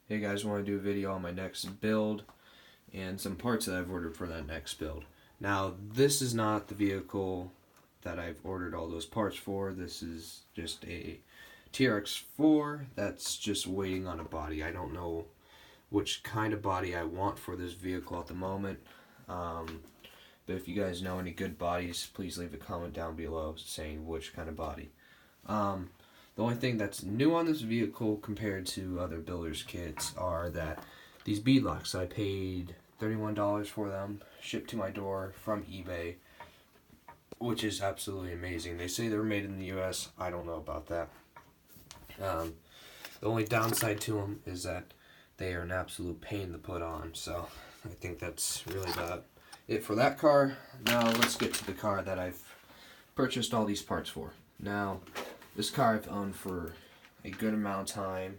Hey guys, I want to do a video on my next build and some parts that I've ordered for that next build. Now, this is not the vehicle that I've ordered all those parts for. This is just a TRX-4 that's just waiting on a body. I don't know which kind of body I want for this vehicle at the moment. But if you guys know any good bodies, please leave a comment down below saying which kind of body. The only thing that's new on this vehicle compared to other builders kits are that these bead locks, I paid $31 for them, shipped to my door from eBay, which is absolutely amazing. They say they're made in the US. I don't know about that. The only downside to them is that they are an absolute pain to put on, so I think that's really about it for that car. Now let's get to the car that I've purchased all these parts for. Now, this car I've owned for a good amount of time,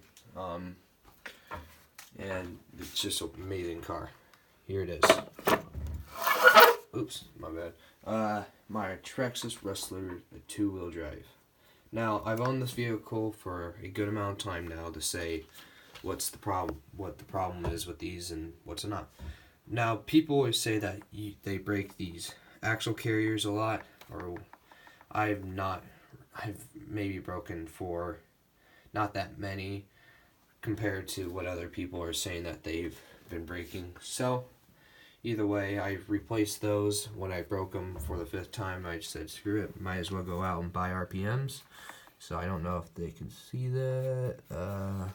and it's just an amazing car. Here it is. Oops, my bad. My Traxxas Rustler, a two-wheel drive. Now, I've owned this vehicle for a good amount of time now to say what the problem is with these and what's not. Now, people always say that they break these axle carriers a lot, or I've maybe broken for not that many compared to what other people are saying that they've been breaking. So either way, I replaced those. When I broke them for the 5th time, I said screw it, might as well go out and buy RPMs. So I don't know if they can see that. It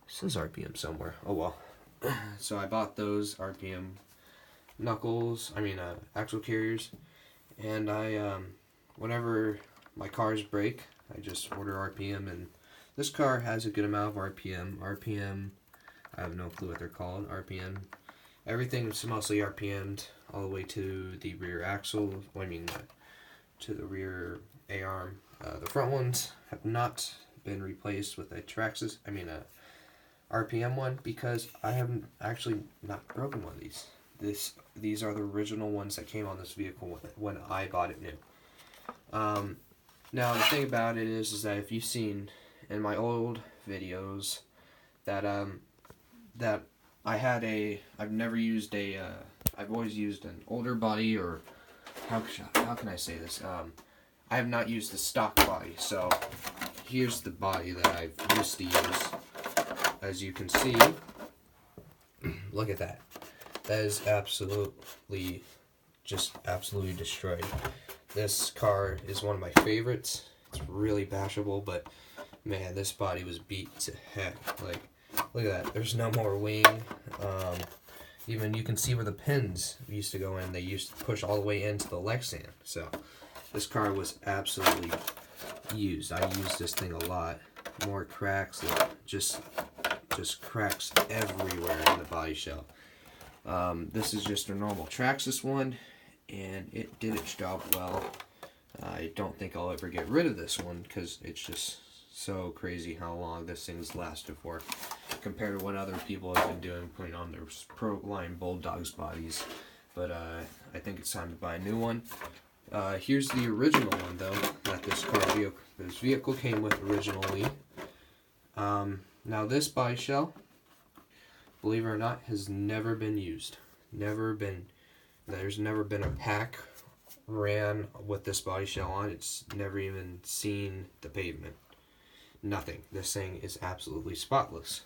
says RPM somewhere. Oh well. So I bought those RPM axle carriers, and I whenever my cars break, I just order RPM, and this car has a good amount of RPM. I have no clue what they're called. RPM. Everything is mostly RPM'd all the way to the rear axle. To the rear A-arm. The front ones have not been replaced with a Traxxas. RPM one, because I haven't actually not broken one of these. These are the original ones that came on this vehicle when I bought it new. Now the thing about it is that if you've seen in my old videos that I've never used I've always used an older body, or how can I say this? I have not used the stock body. So here's the body that I've used to use. As you can see, look at that. That is absolutely destroyed. This car is one of my favorites. It's really bashable, but man, this body was beat to heck. Like, look at that. There's no more wing. Even you can see where the pins used to go in. They used to push all the way into the Lexan. So this car was absolutely used. I used this thing a lot. More cracks. Just cracks everywhere in the body shell. This is just a normal Traxxas one, and it did its job well. I don't think I'll ever get rid of this one because it's just so crazy how long this thing's lasted for compared to what other people have been doing, putting on their Pro Line Bulldogs bodies. But I think it's time to buy a new one. Here's the original one though that this vehicle came with originally. Now this body shell, believe it or not, has never been used. There's never been a pack ran with this body shell on. It's never even seen the pavement. Nothing. This thing is absolutely spotless.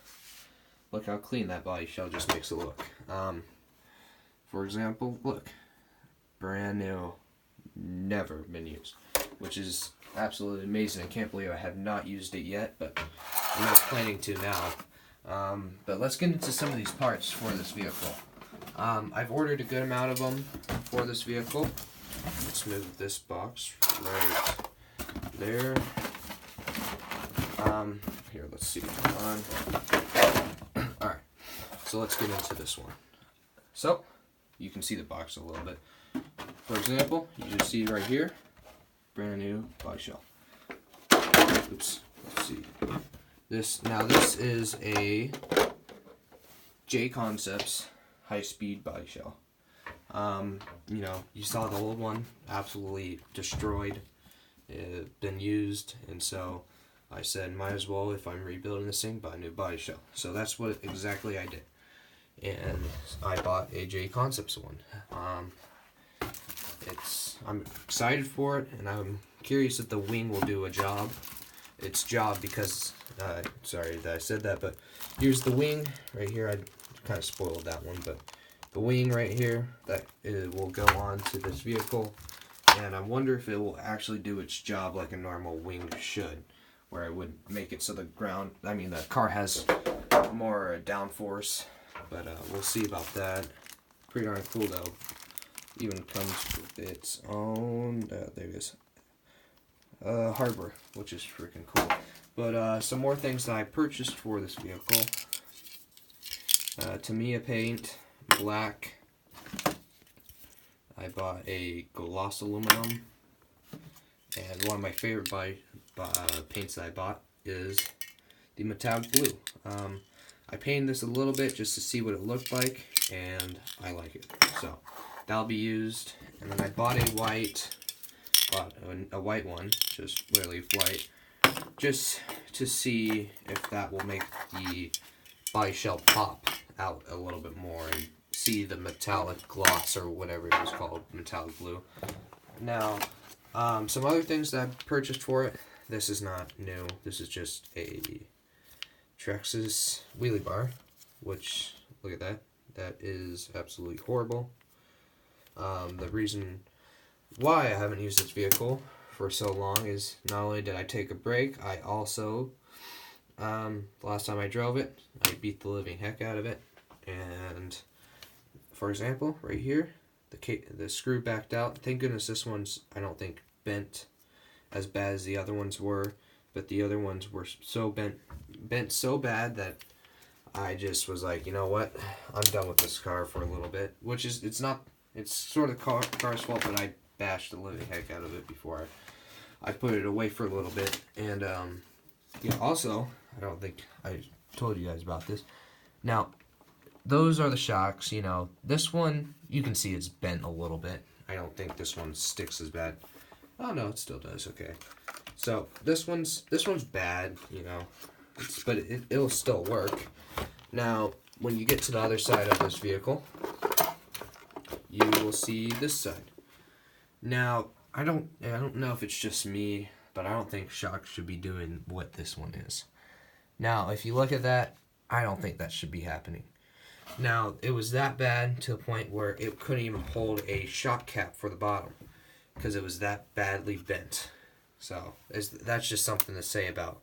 Look how clean that body shell just makes it look. For example, look. Brand new. Never been used. Which is absolutely amazing. I can't believe I have not used it yet, but I'm not planning to now. But let's get into some of these parts for this vehicle. I've ordered a good amount of them for this vehicle. Let's move this box right there. Here, let's see. Alright, so let's get into this one. So, you can see the box a little bit. For example, you just see right here, brand new body shell. Oops, let's see. This is a J Concepts high-speed body shell. You saw the old one, absolutely destroyed, been used, and so I said, might as well, if I'm rebuilding this thing, buy a new body shell. So that's what exactly I did. And I bought a J Concepts one. I'm excited for it, and I'm curious if the wing will do its job, because, sorry that I said that, but here's the wing right here. I kind of spoiled that one, but the wing right here, that it will go on to this vehicle, and I wonder if it will actually do its job like a normal wing should, where it would make it so the car has more downforce, but we'll see about that. Pretty darn cool though. Even comes with its own, there it is, hardware, which is freaking cool. But some more things that I purchased for this vehicle. Tamiya paint, black. I bought a gloss aluminum, and one of my favorite paints that I bought is the metallic blue. I painted this a little bit just to see what it looked like, and I like it. So that'll be used. And then I bought a white one, just literally white, just to see if that will make the body shell pop out a little bit more and see the metallic gloss, or whatever it was called, metallic blue. Now, some other things that I purchased for it. This is not new. This is just a Traxxas wheelie bar, which, look at that. That is absolutely horrible. The reason why I haven't used this vehicle for so long is not only did I take a break, I also, the last time I drove it, I beat the living heck out of it. And, for example, right here, the screw backed out. Thank goodness this one's, I don't think, bent as bad as the other ones were, but the other ones were so bent so bad that I just was like, you know what, I'm done with this car for a little bit. Which is, it's sort of car's fault, but I bashed the living heck out of it before I put it away for a little bit. And yeah, also, I don't think I told you guys about this. Now, those are the shocks. You know, this one, you can see it's bent a little bit. I don't think this one sticks as bad. Oh no, it still does. Okay, so this one's bad. You know, but it'll still work. Now, when you get to the other side of this vehicle, you will see this side. Now, I don't know if it's just me, but I don't think shocks should be doing what this one is. Now, if you look at that, I don't think that should be happening. Now, it was that bad to the point where it couldn't even hold a shock cap for the bottom, because it was that badly bent. So that's just something to say about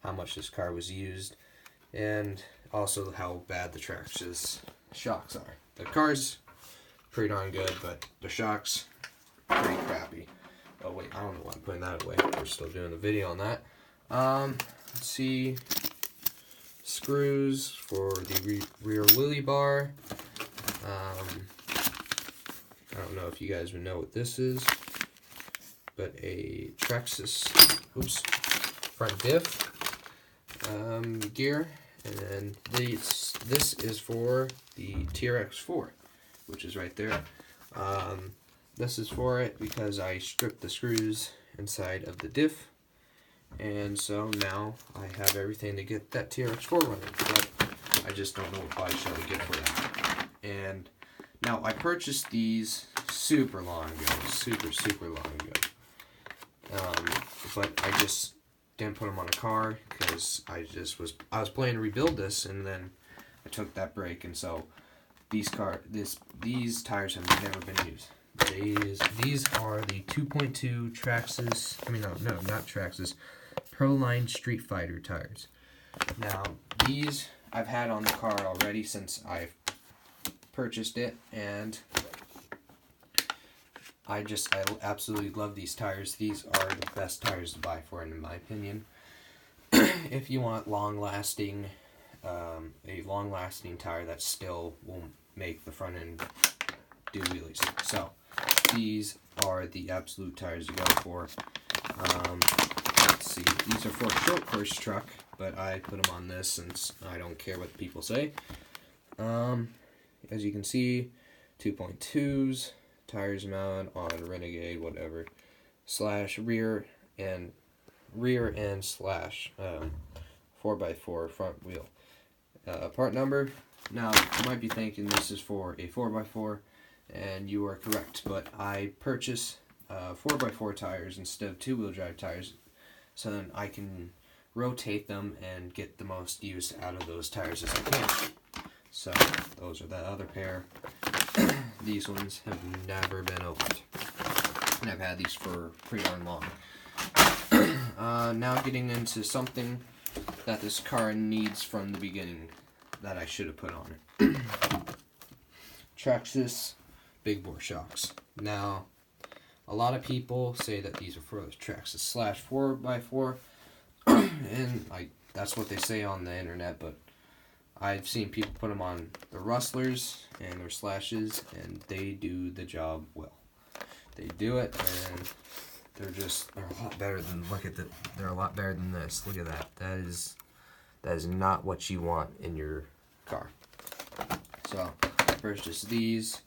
how much this car was used, and also how bad the Traxxas shocks are. The car's pretty darn good, but the shocks, pretty crappy. Oh wait, I don't know why I'm putting that away. We're still doing the video on that. Let's see. Screws for the rear wheelie bar. I don't know if you guys would know what this is, but a Traxxas, front diff gear, and then this is for the TRX4, which is right there. This is for it because I stripped the screws inside of the diff, and so now I have everything to get that TRX4 running, but I just don't know what body shell to get for that. And now I purchased these super long ago, super long ago. But I just didn't put them on a car because I was planning to rebuild this, and then I took that break, and so these tires have never been used. These are the 2.2 Traxxas. I mean, no, not Traxxas. Proline Street Fighter tires. Now, these I've had on the car already since I've purchased it, and I absolutely love these tires. These are the best tires to buy for it, in my opinion. If you want a long-lasting tire that still will make the front end do wheelies. So, these are the absolute tires to go for. Let's see, these are for a short course truck, but I put them on this since I don't care what people say. As you can see, 2.2s, tires mounted on Renegade, whatever, / rear and rear end slash 4x4 front wheel. Part number. Now, you might be thinking this is for a 4x4, and you are correct, but I purchased 4x4 tires instead of two-wheel drive tires, so then I can rotate them and get the most use out of those tires as I can. So, those are the other pair. These ones have never been opened, and I've had these for pretty darn long. Now getting into something that this car needs from the beginning that I should have put on it. Traxxas big bore shocks. Now, a lot of people say that these are for the Traxxas slash 4x4, and that's what they say on the internet, but I've seen people put them on the rustlers and their slashes, and they do the job well. They do it, and they're a lot better than, they're a lot better than this. Look at that. That is not what you want in your car. So, I purchased these.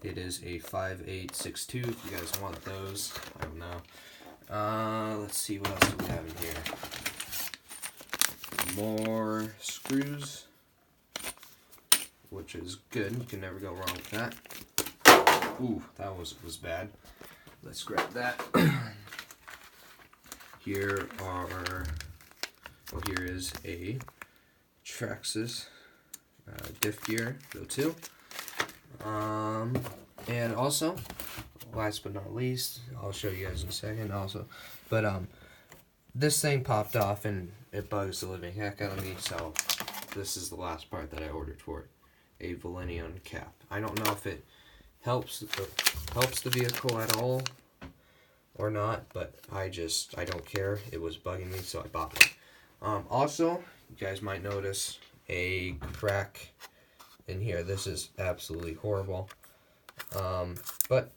It is a 5862 if you guys want those. I don't know. Let's see, what else do we have in here? More screws, which is good. You can never go wrong with that. Ooh, that was bad. Let's grab that. Here is a Traxxas diff gear, go to. And also, last but not least, I'll show you guys in a second also, but this thing popped off and it bugs the living heck out of me, so this is the last part that I ordered for it. A Valenion cap. I don't know if it helps the vehicle at all or not, but I don't care. It was bugging me, so I bought one. Also, you guys might notice a crack in here. This is absolutely horrible. But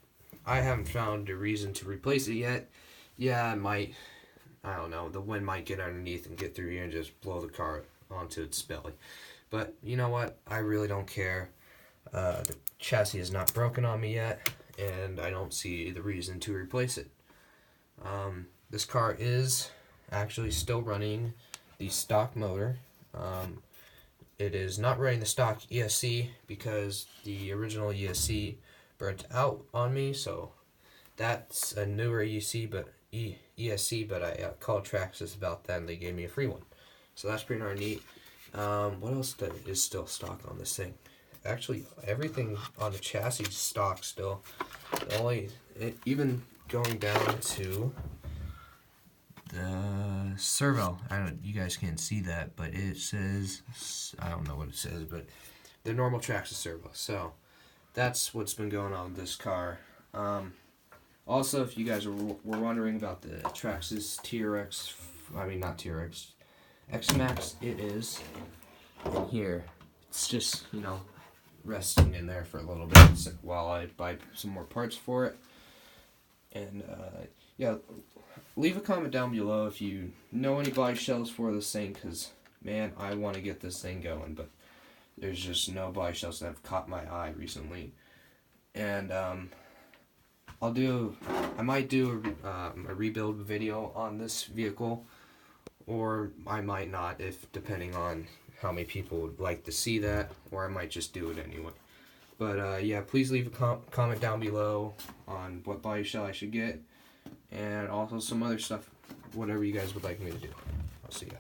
I haven't found a reason to replace it yet. Yeah, it might, I don't know, the wind might get underneath and get through here and just blow the car onto its belly. But you know what? I really don't care. The chassis is not broken on me yet, and I don't see the reason to replace it. This car is actually still running the stock motor. It is not running the stock ESC because the original ESC burnt out on me, so that's a newer ESC, but I called Traxxas about that and they gave me a free one. So that's pretty darn neat. What else is still stock on this thing? Actually, everything on the chassis is stock still. Even going down to the servo. You guys can't see that, but it says, I don't know what it says, but the normal Traxxas servo. So that's what's been going on with this car. Also, if you guys were wondering about the Traxxas X-Max, it is in here. It's just, resting in there for a little bit while I buy some more parts for it. And yeah, leave a comment down below if you know any body shells for this thing, because man, I want to get this thing going, but there's just no body shells that have caught my eye recently. And I might do a rebuild video on this vehicle, or I might not, depending on how many people would like to see that, or I might just do it anyway. But yeah, please leave a comment down below on what body shell I should get, and also some other stuff, whatever you guys would like me to do. I'll see ya.